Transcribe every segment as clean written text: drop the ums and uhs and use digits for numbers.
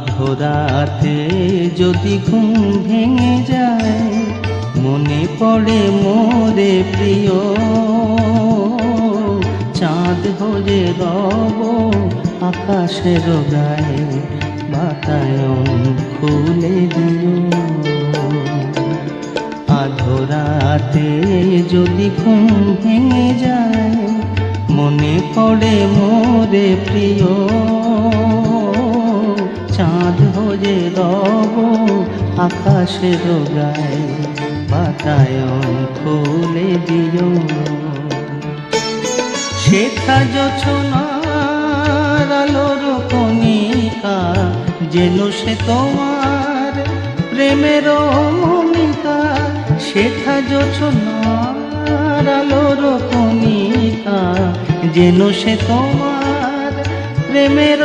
আধরাতে যদি ঘুম ভেঙে যায়, মনে পড়ে মোরে প্রিয়, চাঁদ হয়ে রব আকাশের গায়ে, বাতায়ন খুলে দিও। আধরাতে যদি ঘুম ভেঙে যায়, মনে পড়ে মোরে প্রিয়, চাঁদ হয়ে রব আকাশের গায়ে, বাতায়ন খুলে দিও। শেখা জোছনার আলোর কণিকা, যেন সে তোমার প্রেমের মমিকা। শেখা জোছনার আলোর কণিকা, যেন সে তোমার প্রেমের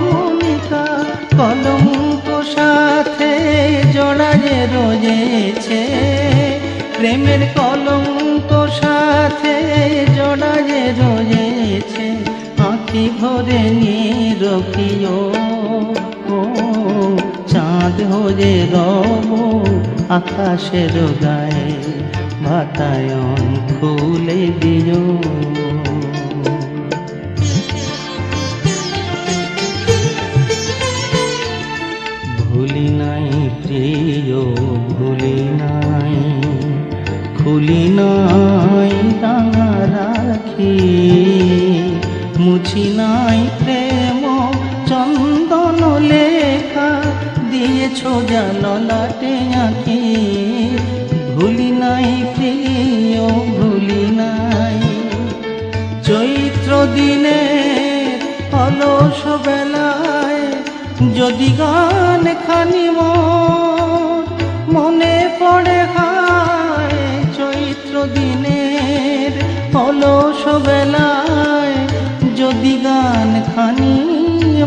মমিকা। কলঙ্ক সাথে জড়ায়ে রয়েছে, প্রেমের কলঙ্ক সাথে জড়ায়ে রয়েছে। আঁখি ভরে নিরখিও, চাঁদ হয়ে রব আকাশের গায়ে, বাতায়ন খুলে দিও। ভুলি নাই প্রিয়, ভুলি নাই, খুলি নাই রাঙা রাখি, মুছি নাই প্রেম চন্দন লেখা, দিয়েছ জাললাটে আঁখি। ভুলি নাই প্রিয়, ভুলি নাই, চৈত্র দিনের অলস বেলায় যদি গান খানি মনে পড়ে হায়। চৈত্র দিনের অলস বেলায় যদি গান খানি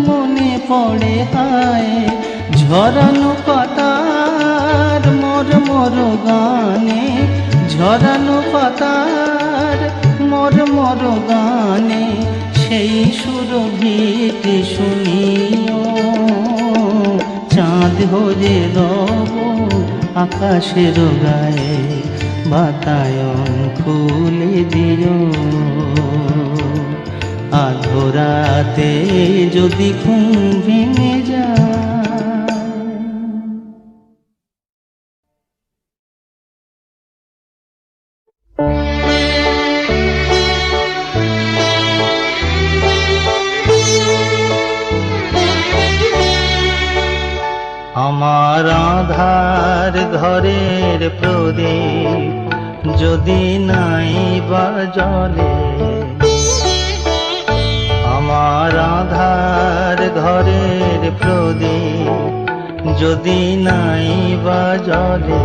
মনে পড়ে হায়। ঝরানো পাতার মর মর গানে, ঝরানো পাতার মর মর গানে, সেই সুরভিটি শুনিও। চাঁদ হয়ে রব আকাশের গায়ে, বাতায়ন খুলে দিও। আধরাতে যদি ঘুম ভেঙে যায়। আমার আধার ঘরের প্রদীপ যদি নাই বা জ্বলে, আমার আধার ঘরের প্রদীপ যদি নাই বা জ্বলে,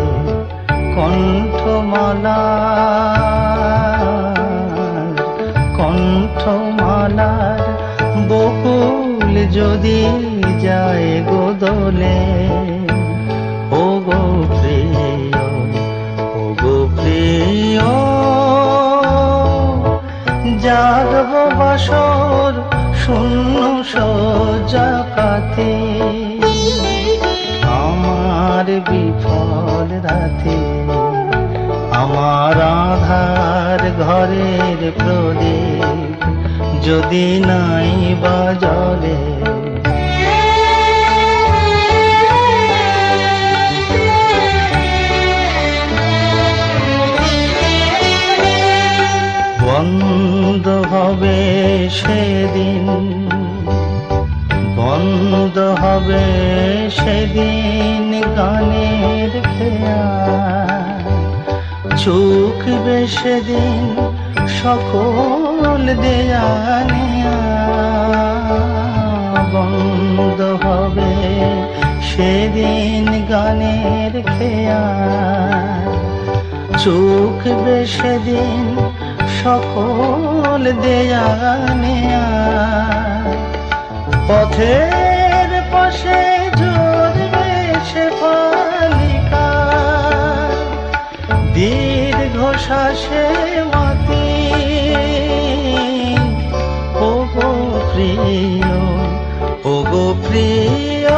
কণ্ঠমালার বকুল যদি যায় গো দোলে। ও গো প্রিয়, ও গো প্রিয়, জাগব বাসর শূন্য সজ্জা কাতে, আমার বিফল রাতে। আমার আধার ঘরের প্রদীপ যদি নাই বা জ্বলে, বন্ধ হবে সেদিন, বন্ধ হবে সেদিন গানের খেয়া, চুকবে সেদিন সকল দেয়া নেয়া। বন্ধ হবে সেদিন গানের খেয়া, চুকবে সেদিন সকল দেয়া নেয়া। পথের পাশে ঝরবে সে বালিকা, দীর্ঘশ্বাসে মাতি। ও গো প্রিয়, ও গো প্রিয়,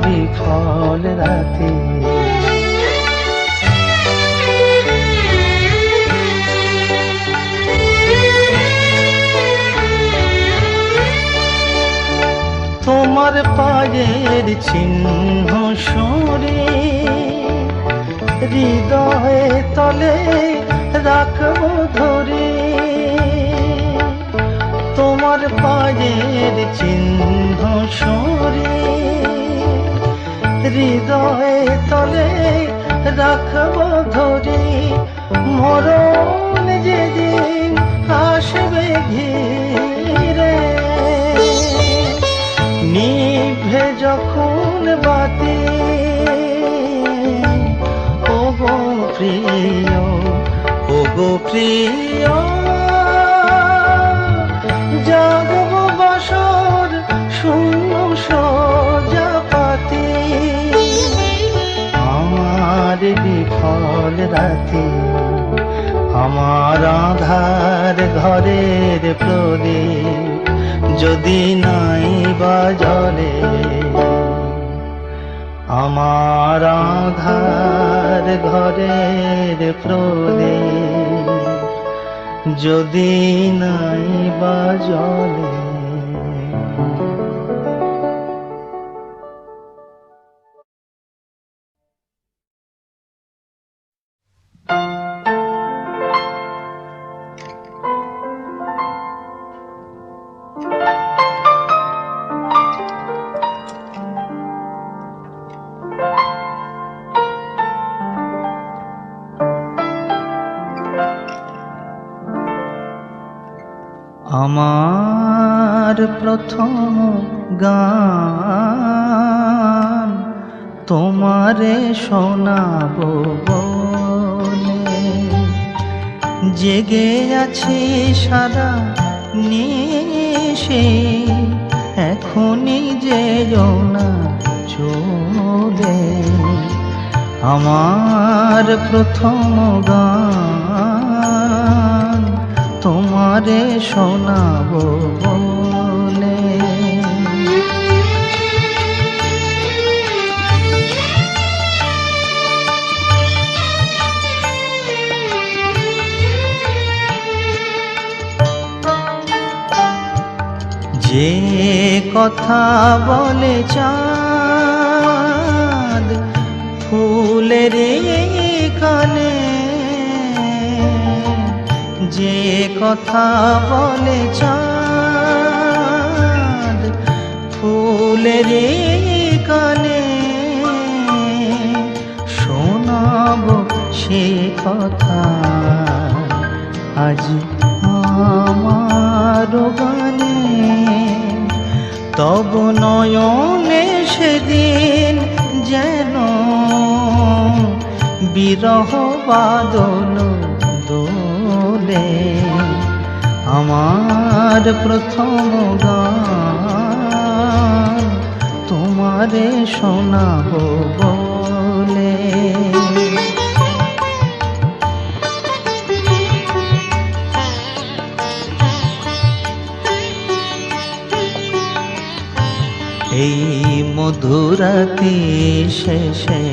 বিফল রাতে। তোমার পায়ের চিহ্ন সরে হৃদয়ে তলে রাখবো ধরে। তোমার পায়ের চিহ্ন সরে হৃদয়ে তলে রাখবো ধরে। মরণ যেদিন আসবে ঘিরে, নিভে যখন বাতি, ওগো প্রিয়, ওগো প্রিয়, জাগব বসর শূন্য সোজা পাতি। আমার বিফল রাতে, আমার আঁধার ঘরের প্রদীপ যদি নাই বা জ্বলে, আমার আঁধার ঘরের প্রদীপ যদি নাই বা জ্বলে। আমার প্রথম গান তোমারে শোনাবো বলে, জেগে আছি সারা নিশে, এখনই যেও না চলে। আমার প্রথম গান তোমারে শোনাবো বলে। যে কথা বলে চাঁদ ফুলের কানে, যে কথা বলে চাঁদ ফুলের কানে, শোনাবো সে কথা আজ আমার গানে। তব নয়নে সেদিন যেন বিরহ বাদল দোলে। আমার প্রথম গান তোমারে শোনাবো বলে। এই মধুরাতি শেষে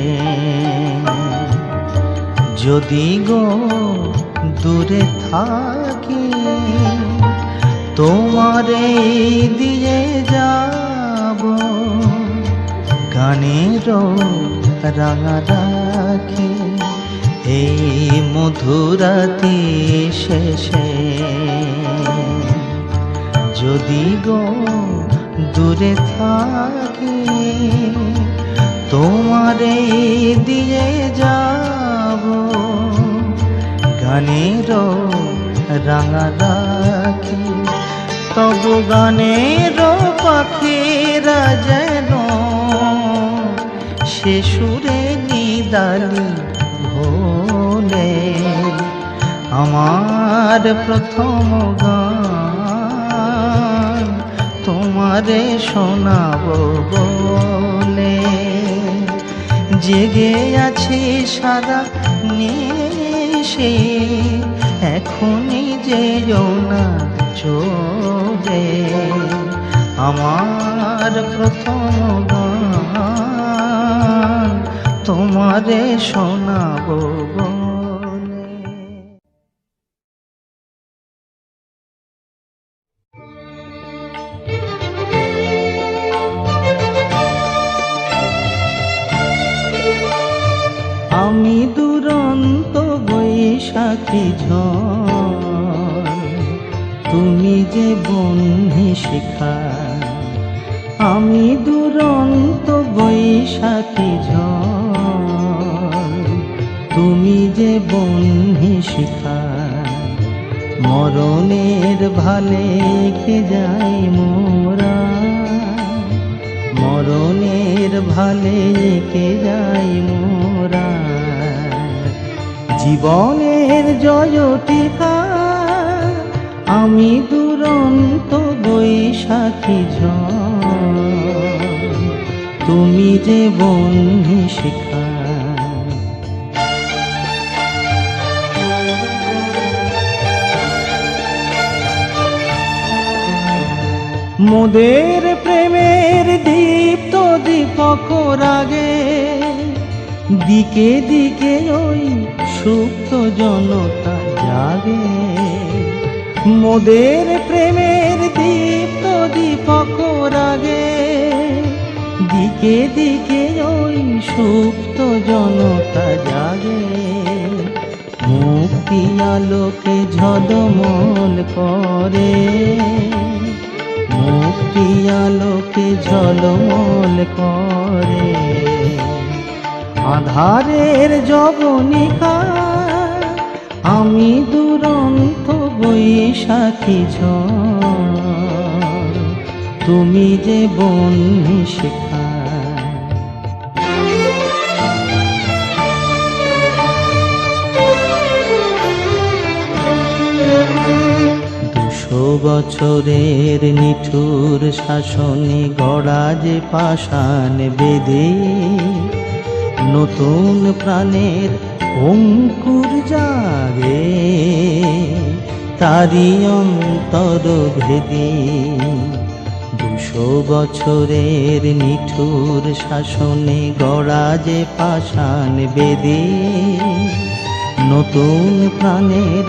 যদি গো দূরে থাকি, তোমারে দিয়ে যাব গানের রাঙা রাখি। এই মধুরাতি শেষে যদি গো দূরে থাকি, তোমারে দিয়ে যাব গানের রাঙা রাখি। তব গানের পাখিরা যেন সে সুরে নিদালি ভোলে। আমার প্রথম গান তোমারে শোনাবো বলে, জেগে আছি সারা নিশে, এখনই যেও না চলে। আমার প্রথম গান গান তোমারে শোনাবো বলে। আমি দুরন্ত বৈশাখী ঝড়, তুমি যে বহ্নি শিখা। আমি দুরন্ত বৈশাখী ঝড়, তুমি যে বহ্নি শিখা। মরণের ভালে কে যাই মোরা, মরণের ভালে কে যাই মোরা। জীবনের জয়টিকা আমি দুরন্ত বৈশাখী ঝড়, তুমি যে বহ্নি শিখা। মোদের প্রেমের দীপ্ত দীপক রাগে, দিকে দিকে ওই সুপ্ত জনতা জাগে। মোদের প্রেমের দীপ্ত দীপক রাগে, দিকে দিকে ওই সুপ্ত জনতা জাগে। মুক্তি আলোকে ঝলমল করে, মুক্তি আলোকে ঝলমল করে। আধারের জবনিকা আমি দুরন্ত বৈশাখী ঝড়, তুমি যে বহ্নি শিখা। বছরের নিঠুর শাসনে গড়া যে পাষাণ বেদে, নতুন প্রাণের অঙ্কুর জাগে তারি অন্তর ভেদে। 200 বছরের নিঠুর শাসনে গড়া যে পাষাণ বেদে, নতুন প্রাণের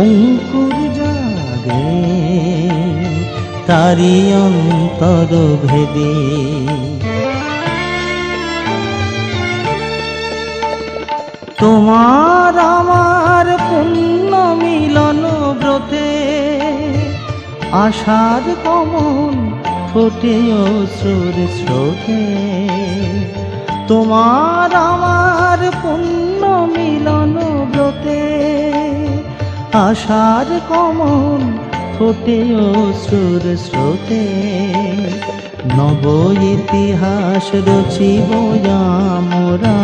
অঙ্কুর জাগে তারি অন্তর ভেদে। তোমার আমার পুণ্য মিলন ব্রতে, আশার কমল ফোটে অশ্রুর স্রোতে। তোমার আমার পুণ্য মিলন ব্রতে, আশার কমল ফোটে অশ্রুর স্রোতে। নব ইতিহাস রচিব আমরা,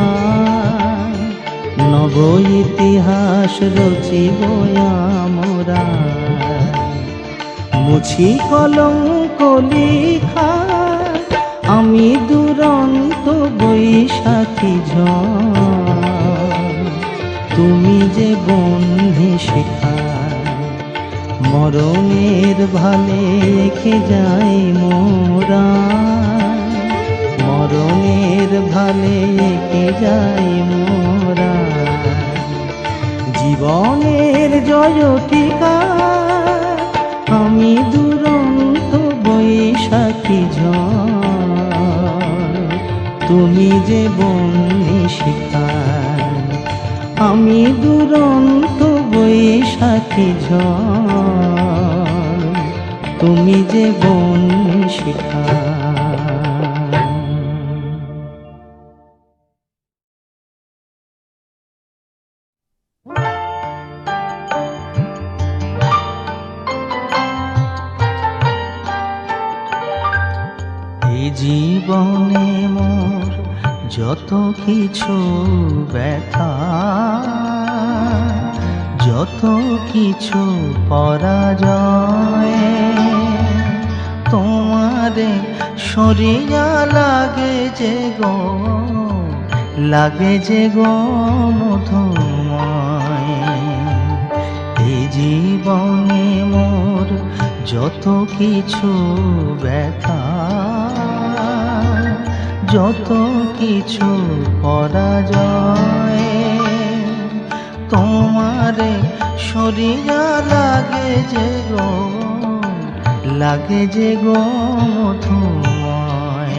নব ইতিহাস রচিব আমরা। মুছি কলঙ্ক লিখা আমি দুরন্ত বৈশাখী ঝড়, তুমি যে বহ্নি শিখা। মরণের ভালে কে যাই মোরা, মরণের ভালে কে যাই মোরা। জীবনের জয়টিকা আমি দুরন্ত বৈশাখী ঝড়, তুমি যে বহ্নি শিখা। আমি দুরন্ত বৈশাখী ঝড়, তুমি যে বহ্নি শিখা। এই জীবনে মোর যত কিছু ব্যথা, যত কিছু পরাজয়, তোমারে সরিয়া লাগে যে গো, লাগে যে গো মধুময়। এই জীবনে মোর যত কিছু ব্যথা, যত কিছু পরাজয় তোমারে সরিয়া লাগে যে গো, লাগে যে গো মধুময়।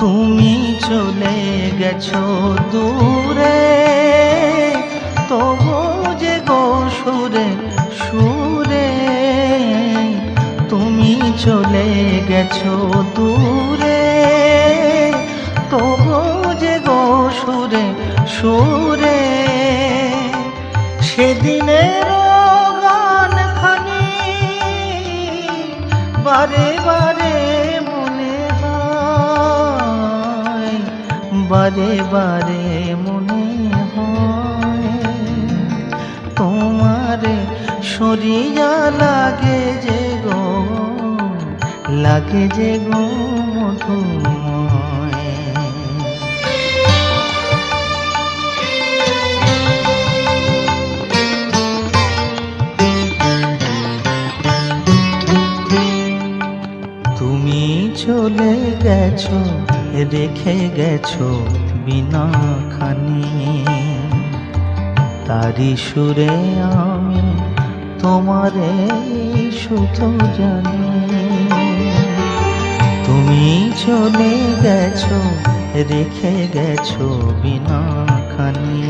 তুমি চলে গেছো দূরে, তবু যে গো সুরে সুরে, তুমি চলে গেছো দূরে, তবু যে গো সুরে সুরে, সেদিনের গান খানি বারে বারে মনে হয়, বারে বারে মনে হয়, তোমারে সরিয়া লাগে যে গো, লাগে যে গো মধুময়। তুমি চলে গেছো রেখে গেছো বিনা খানি, তারি সুরে আমি তোমারে শুধু জানি। তুমি চলে গেছো রেখে গেছো বিনা খানি,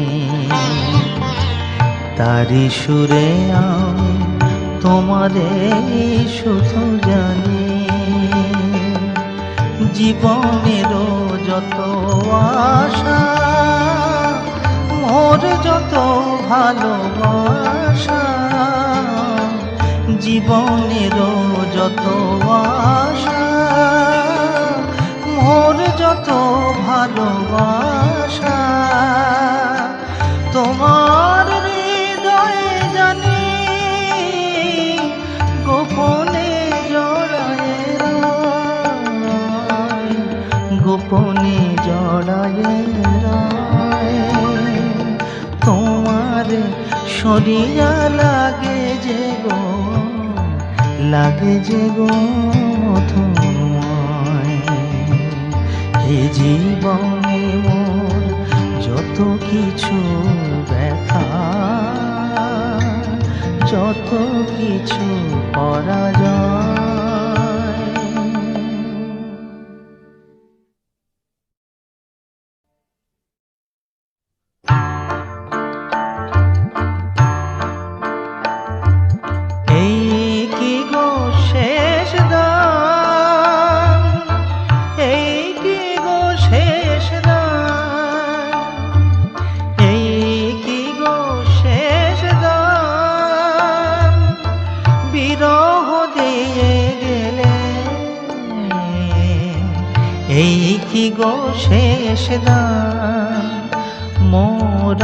তারি সুরে আমি তোমারে শুধু জানি। জীবনেরও যত আশা, মোর যত ভালোবাসা, জীবনেরও যত আশা, মোর যত ভালোবাসা, তোমার হৃদয়ে জানি গোপনে জড়ায়ে রয়, গোপনে জড়ায়ে রয়। তোমার সরিয়া লাগে যে গো, লাগে যে গো মধুময়। এ জীবনে মোর যত কিছু ব্যথা, যত কিছু পরাজয়, এই কি গো শেষ দান। মোর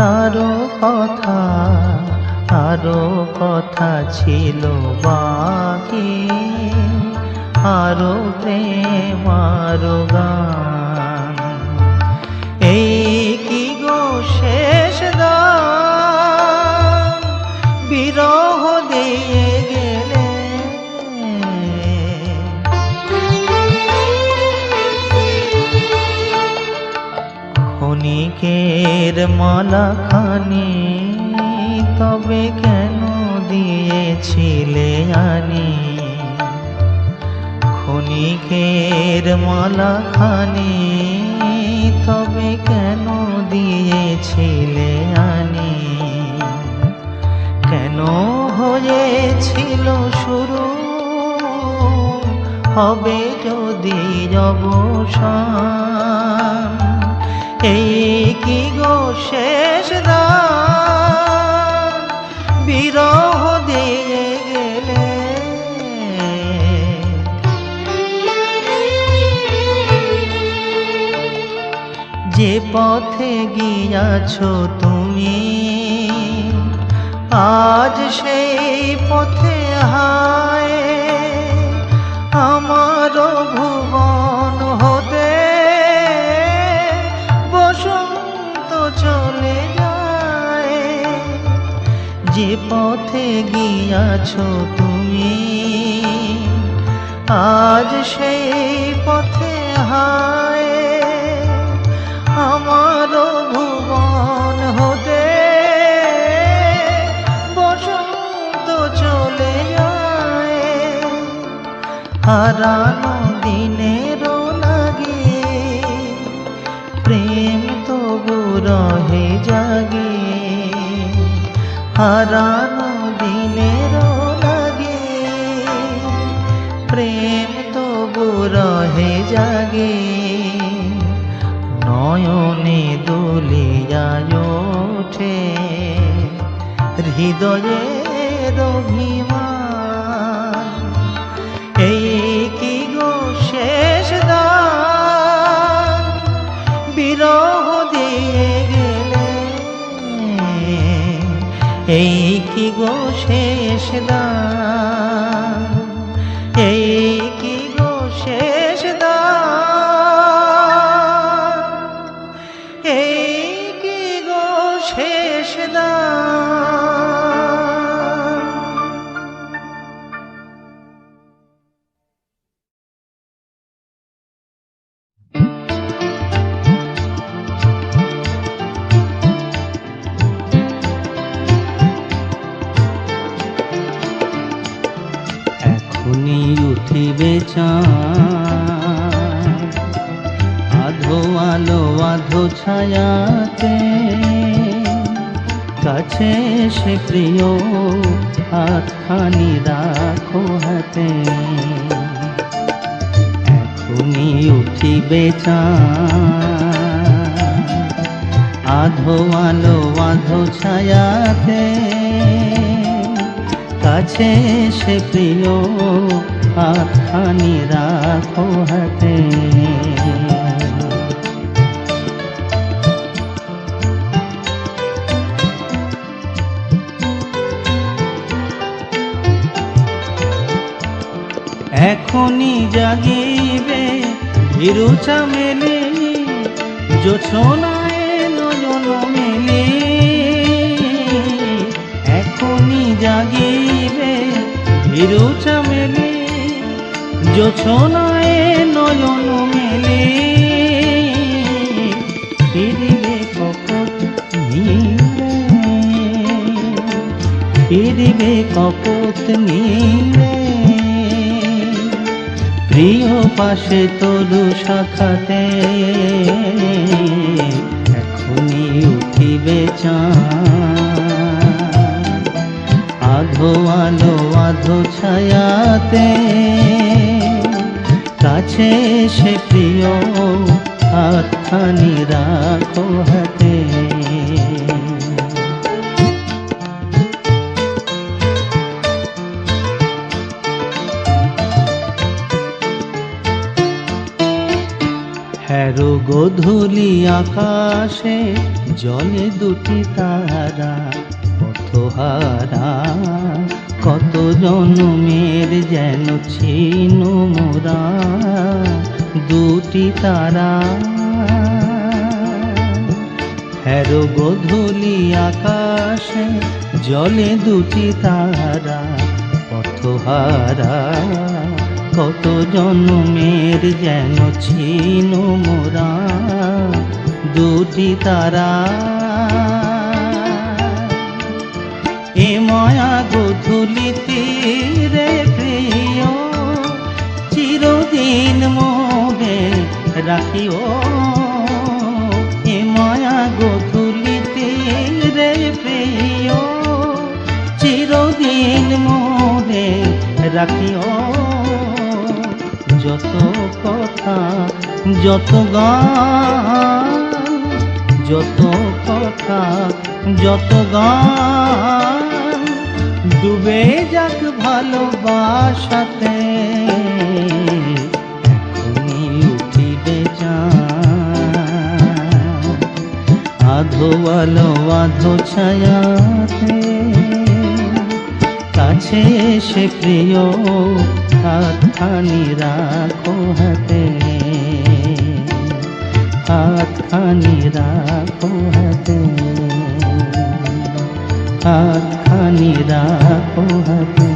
আরো কথা ছিল বাকি, আরো প্রেম আরো গান। এই কি গো শেষ দান, বিরহ দিয়ে গেলে ক্ষণিকের মালাখানি, তবে কেন দিয়েছিলে আনি। ক্ষণিকের মালাখানি, তবে কেন দিয়েছিলে আনি। কেন হয়েছিল শুরু, হবে যদি অবসান। এই কি গো শেষ দান, বিরহ দিয়ে গেলে যে পথে গিয়াছো তুমি, আজ সেই পথে হায়। আমার ভুবন হতে বসন্ত চলে যায়। যে পথে গিয়াছ তুমি, আজ সেই পথে হায় আমার ভুবন হতে বসন্ত চলে যায়। হারানো দিনের লাগে প্রেম তবু রহে জাগে, হারানো দিনের লাগে প্রেম তবু রহে জাগে। নয়নে দোলিয়ায় ওঠে হৃদয়ের অভিমান, এই কি গো শেষ দান বিরহ দিয়ে গেলে, এই কি গো শেষ দান, এই কি গো শেষ দান, এই কি গো শেষ দান। এখনই উঠিবে চাঁদ, আধো আলো আধো ছায়াতে, কাছে সে প্রিয় হাতখানি রাখো হাতে। এখনই উঠিবে চাঁদ, আধো আলো আধো ছায়াতে, কাছে সে প্রিয় হাতখানি রাখো হাতে। এখনই জাগিবে ভীরু চামেলি, জোছনায় নয়ন মেলি। এখনই জাগিবে ভীরু চামেলি, জোছনায় নয়ন মেলি। ফিরিবে কপট নীলে, ফিরিবে কপট নীলে, প্রিয় পাশে তরু শাখাতে। এখনই উঠিবে চাঁদ, আধো আলো আধো ছায়াতে, কাছে সে প্রিয় হাতখানি রাখো হাতে। হেরো গোধূলি আকাশে জলে দুটি তারা, পথহারা কত জনমের যেন ছিন্ন মোরা দুটি তারা। হেরো গোধূলি আকাশে জলে দুটি তারা, পথহারা কত জন্মের যেন ছিন্ন মোরা দুটি তারা। এ মায়া গোধূলি তীরে প্রিয় চিরদিন মোহে রাখিও। এ মায়া গোধূলি তীরে প্রিয় চিরদিন মোহে রাখিও। যত কথা যত গান, যত কথা যত গান, ডুবে যাক ভালোবাসাতে। এখনই উঠিবে চাঁদ, আধো আলো আধো ছায়াতে, কাছে সে প্রিয় হাতখানি রাখো হাতে। হাতখানি রাখো হাতে, হাত খানি রাখো হাতে।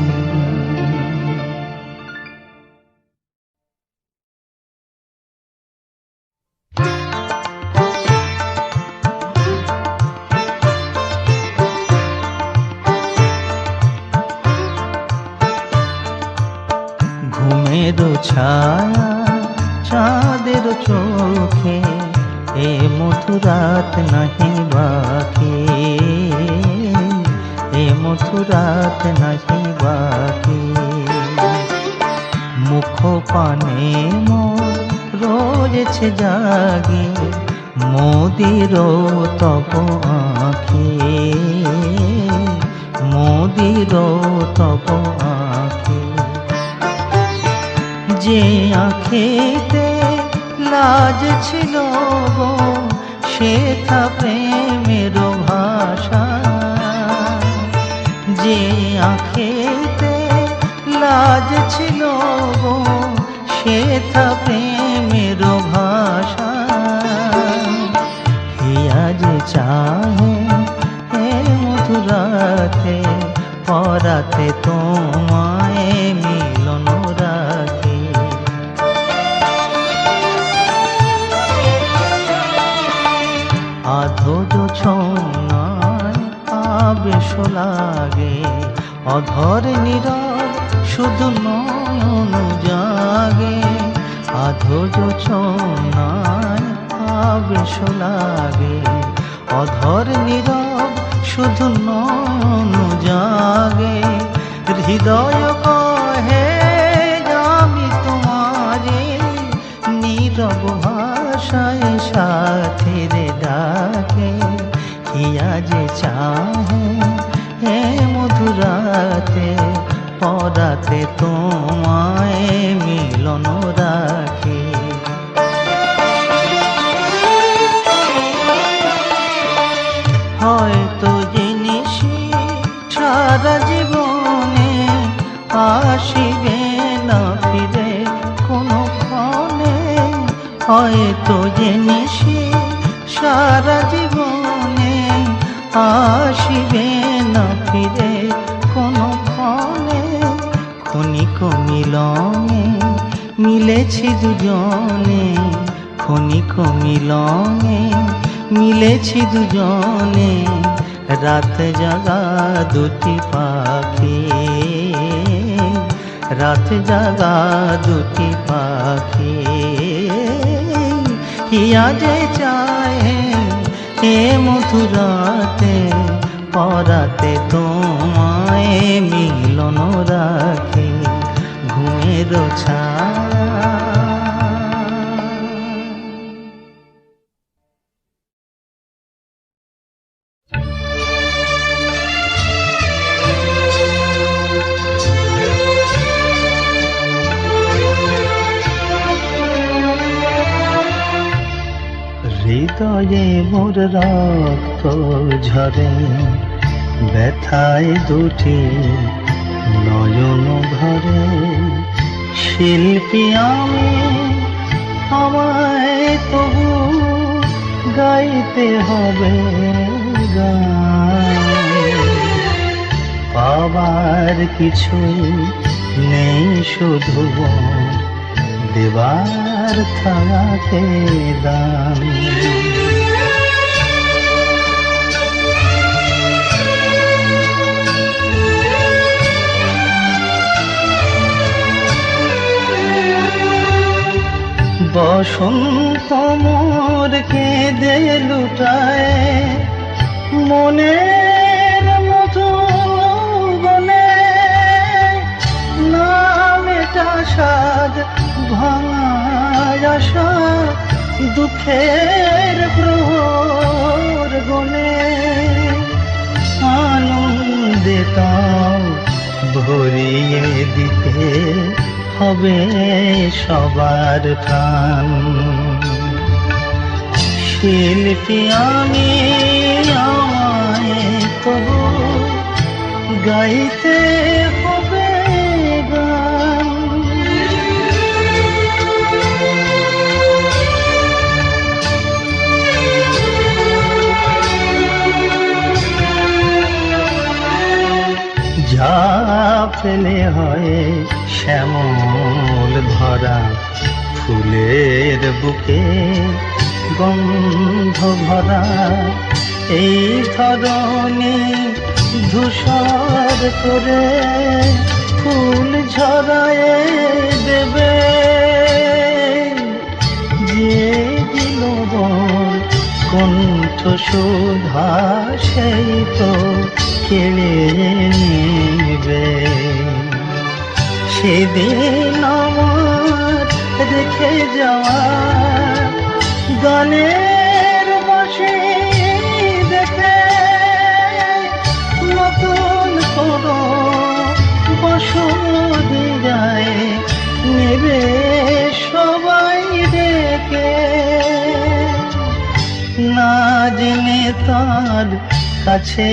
ঘুমের ছায়া চাঁদের চোখে এ মধুরাত নাহি বাকি, এ মধুরাত নাহি বাকি। মুখ পানে মোর রয়েছে জাগে মোদির তব আঁখি, মোদির তব আঁখি। যে আঁখিতে লাজ ছিল গো সেথা প্রেমের ভাষা, যে আঁখিতে লাজ ছিল গো সেথা প্রেমের ভাষা। হিয়া যে চাহে হে মধুরাতে পরাতে তোমায় মিলন রাখে। আধো জোছনায় আবেশ লাগে অধর নীরব শুধু নয়ন জাগে। আধো জোছনায় আবেশ লাগে অধর নীরব শুধু নয়ন জাগে। হৃদয় কহে আমি তোমারে নীরব ভাষায় সাথের ডাকে। হিয়া যে চাহে হে মধুরাতে পরাতে তোমায় মিলন রাখে। হয়তো জেনেছি সারা জীবনে আসিবে না ফিরে কোনো ক্ষণে। হয়তো জেনেছি সারা জীবনে আসিবে না ফিরে কোনো ক্ষণে। ক্ষণিক মিলনে মিলেছি দুজনে, ক্ষণিক মিলনে মিলেছি দুজনে। রাত জাগা দুটি পাখি, রাত জাগা দুটি পাখি। হিয়া যে চাহে হে মধুরাতে পরাতে তোমায় মিলন রাখে। ঘুমের ছায়া হৃদয়ে মোর রক্ত ঝরে ব্যথায় দুটি নয়ন ভরে। শিল্পী আমি আমায় তবু গাইতে হবে গান। পাবার কিছুই নেই শুধু দেবার থাকে দান। বসন্ত মোর কেঁদে লুটায় মনের মতো বনে। নামেটা সাজ ভাঙা আশা দুঃখের প্রহর গনে। আনন্দে তাও ভরিয়ে দিতে হবে সবার প্রাণ। শিল্পী আমি আমায় তবু গাইতে হবে গান। পেলে হয় শ্যামল ধরা ফুলের বুকে গন্ধ ভরা এই ধরনী ধূসর করে ফুল ঝরায় দেবে যে দিল কণ্ঠ সুধা সেই তো কেড়ে নেবে। সেদিন আমার রেখে যাওয়া গানের বাঁশি দেখে নতুন কোনো বসুধিরায় নেবে সবাই ডেকে। না জেনে তার কাছে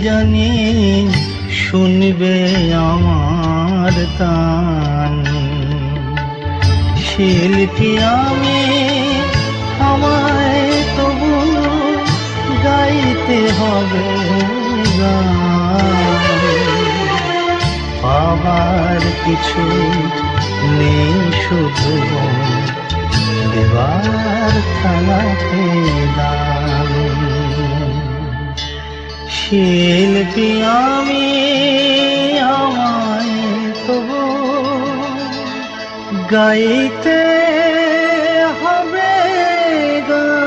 জানি শুনবে আমার তান। শিল্পী আমি আমায় তবু গাইতে হবে গান। পাবার কিছু নেই শুধু দেবার থানাতে দান। শিল্পী আমি আমায় তবু গাইতে হবে গান।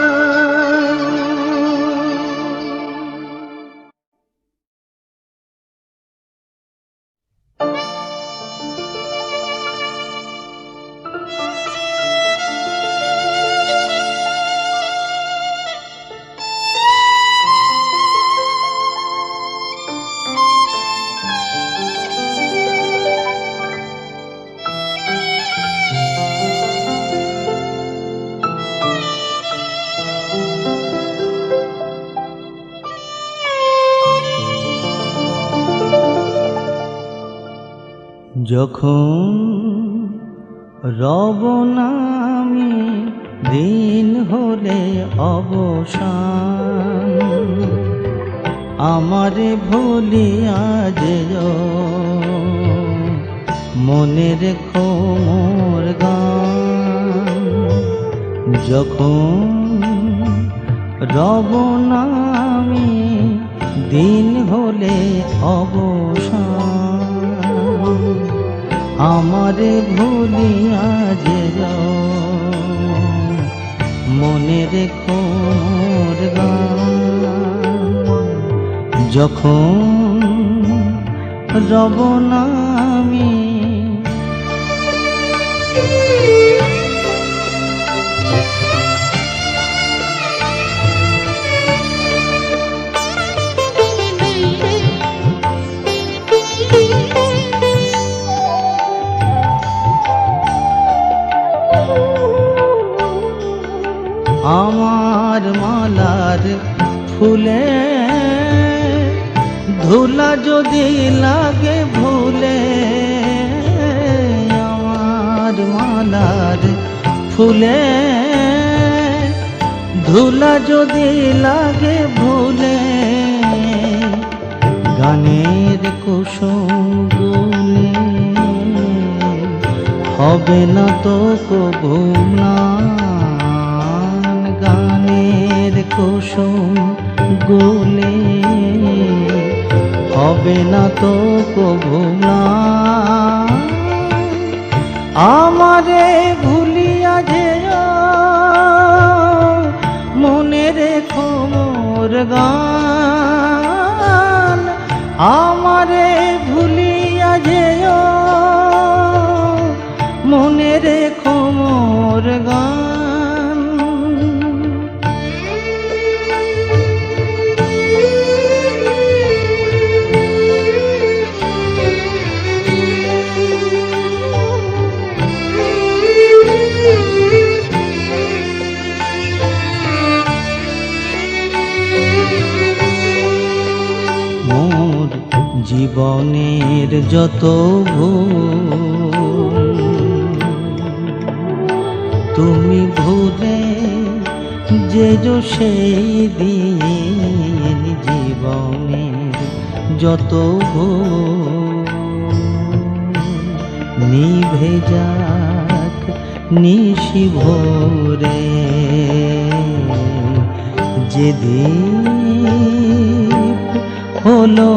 যখন রব নামি দিন হলে অবসান, আমারে ভুলিয়া যেও মনে রেখো মোর গান। যখন রব নামি দিন হলে অবসান, আমারে ভুলিয়া যেও মনে রেখো মোর গান। যখন রব নামি আমার মালার ফুলে ধুলা যদি লাগে ভুলে, আমার মালার ফুলে ধুলা যদি লাগে ভুলে, গানের কুসুম গুনে হবে না তো কবু না। গানের কুসুম গুলে হবে না তো কবু না। আমারে ভুলিয়া যেও মনে রেখো মোর গান। আমারে ভুলিয়া যেও মনে রেখো মোর গান। মোর জীবনের যত ভুল তুমি ভুলে যেও সেই দিন, জীবনের যত ভুল নিভে যাক নিশি ভোরে, যে দীপ হলো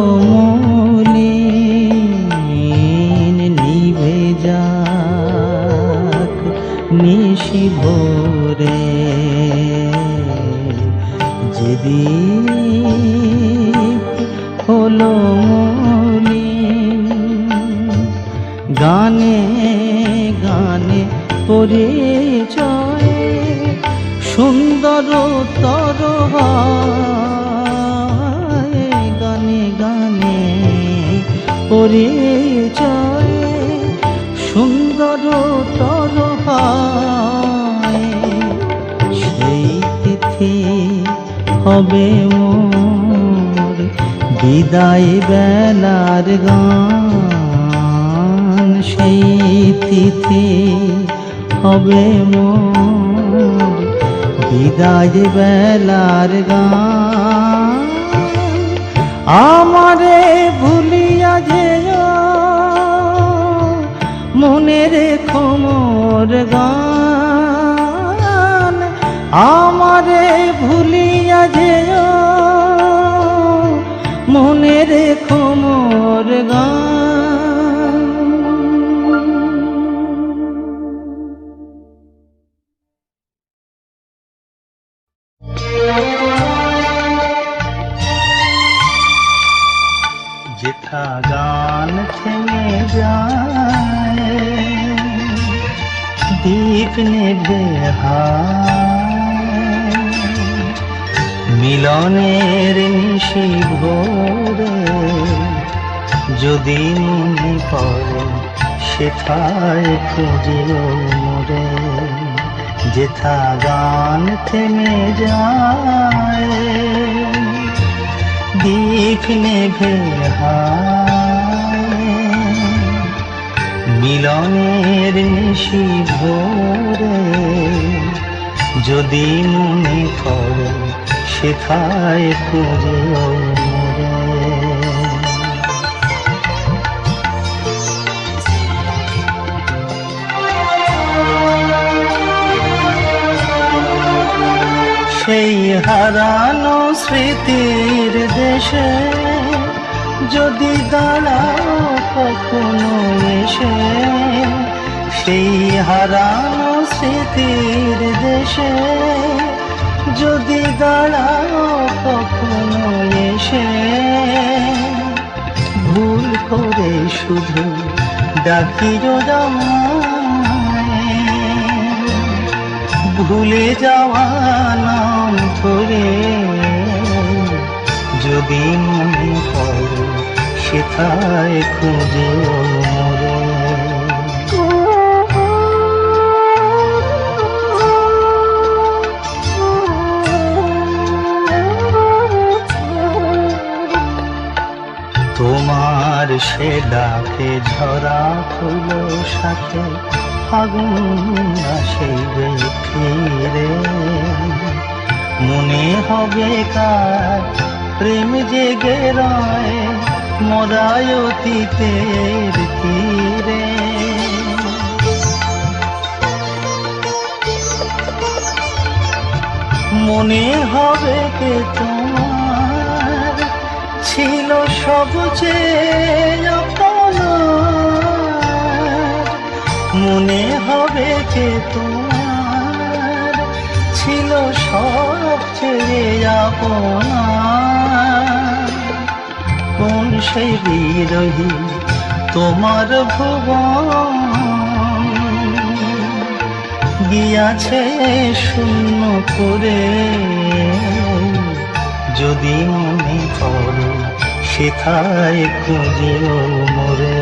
মলিন, নিভে যাক নিশি ভোরে, যে দীপ হলো মলিন। গানে গানে পরিচয় সুন্দর তর হয়, গানে গানে পরিচয় সুন্দর তর হয়, সেই তিথি হবে মোর বিদায় বেলার গান, সেই তিথি হবে মোর বিদায় বেলার গান। আমারে ভুলিয়া যেও মনে রেখো মোর গান, আমারে ভুলিয়া যেও মনে রেখো মোর গান। যেথা গান থেমে যায়, দীপ নেভে হায়, মিলনের নিশি ভোরে, যদি মনে পড়ে সেথায় খুঁজিও মোরে। যেথা গান থেমে যায়, দীপ নেভে হায়, মিলনের নিশি ভোরে, যদি মনে পড়ে সেথায় খুঁজিও মোরে। সেই হারানো স্মৃতির দেশে যদি দাঁড়াও কখনো এসে, সেই হারানো স্মৃতির দেশে যদি দাঁড়াও কখনো এসে, ভুল করে শুধু ডাকিও আমায়, ভুলে যাওয়া নাম ধরে, যদি মনে পড়ে সেথায় খুঁজেও মোরে। তোমার সে ডাকে ঝরা ফুল সাথে ফাগুন আসে ফিরে, মনে হবে কার প্রেম জেগে রয় মরায় অতীতের তীরে। মনে হবে কে তোমার ছিল সবচেয়ে আপনার, মনে হবে কে তোমার ছিল সবচেয়ে আপনার। কোন সেই বিরহী তোমার ভুবন গিয়াছে শূন্য করে, যদি মনে পড়ে সেথায় খুঁজেও মোরে।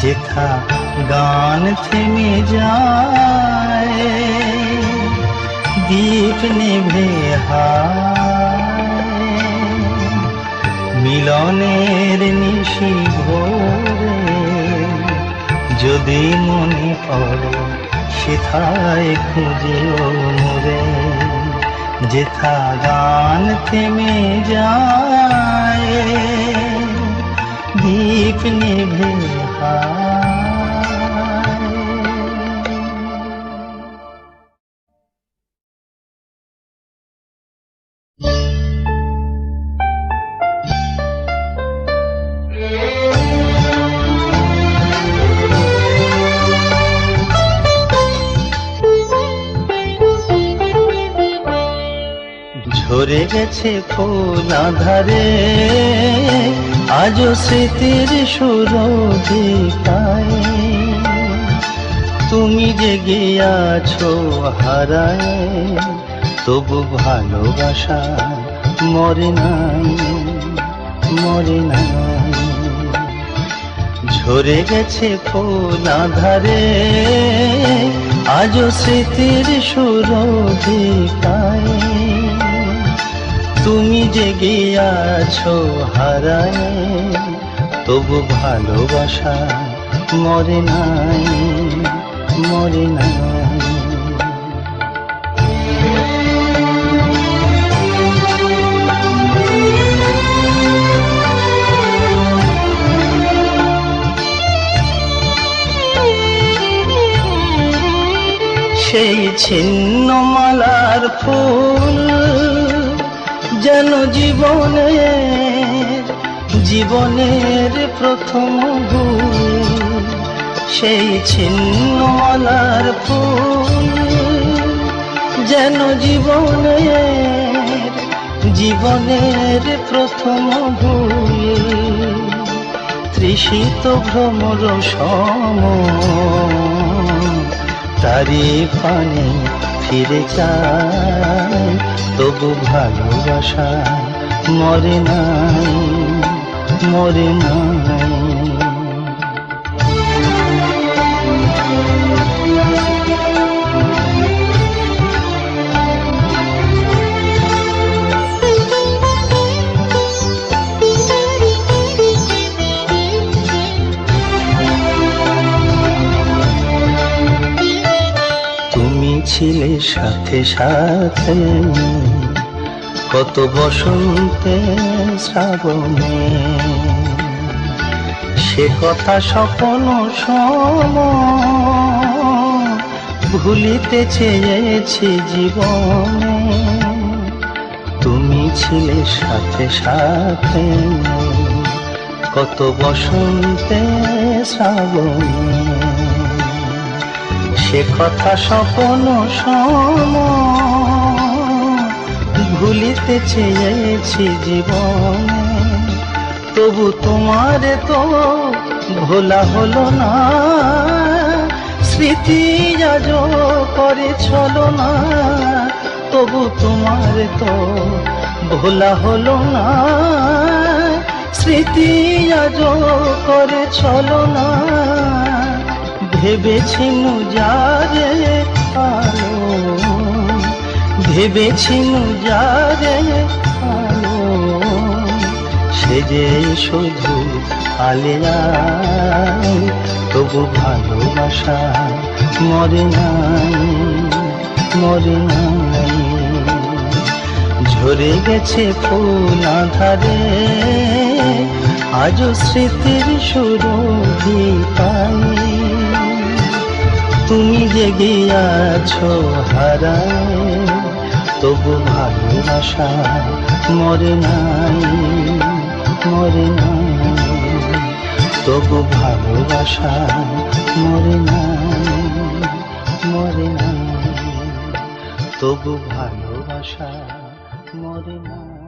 যেথা গান থেমে যায়, দীপ নেভে হায়, মিলনের নিশি ভোরে, যদি মনে পড়ে সেথায় খুঁজেও মোরে। যেথা গান থেমে যায়, দীপ নেভে হায়, ঝরে গেছে ফুল আধারে, আজও স্মৃতির সুরভিতায় তুমি জেগে আছো হারায়, তবু ভালোবাসা মরে নাই, মরে নাই। ঝরে গেছে ফুল আধারে, আজও স্মৃতির সুরভিতায় তুমি জেগে আছো হারায়, তবু ভালোবাসা মরে নাই, মরে নাই। সেই ছিন্ন মালার ফুল যেন জীবনের প্রথম ভুল। সেই ছিন্ন মালার ফুল যেন জীবনের প্রথম ভুল। তৃষিত ভ্রমর সম তারি পানে ফিরে যায়, তবু ভালোবাসা মরে নাই, মরে নাই। ছিলে সাথে সাথে কত বসন্তে শ্রাবণে, সে কথা স্বপ্ন সম ভুলিতে চেয়েছি জীবনে। তুমি ছিলে সাথে সাথে কত বসন্তে শ্রাবণে, সে কথা স্বপ্ন সম ভুলিতে চেয়েছি জীবনে। তবু তোমারে তো ভোলা হলো না, স্মৃতি আজ করে চলো না। তবু তোমারে তো ভোলা হলো না, স্মৃতি আজ করে চলো না। ভেবেছিনু যারে আলো, ভেবেছিনু যারে আলো, সে যে শুধু আলেয়ায়, তবু ভালোবাসা মরে নাই, মরে নাই। ঝরে গেছে ফুল আধারে, আজও স্মৃতির সুরভিতায় তুমি জেগে আছো হারায়, তবু ভালোবাসা মরে নাই, মরে নাই। তবু ভালোবাসা মরে নাই, মরে নাই। তবু ভালোবাসা মরে নাই।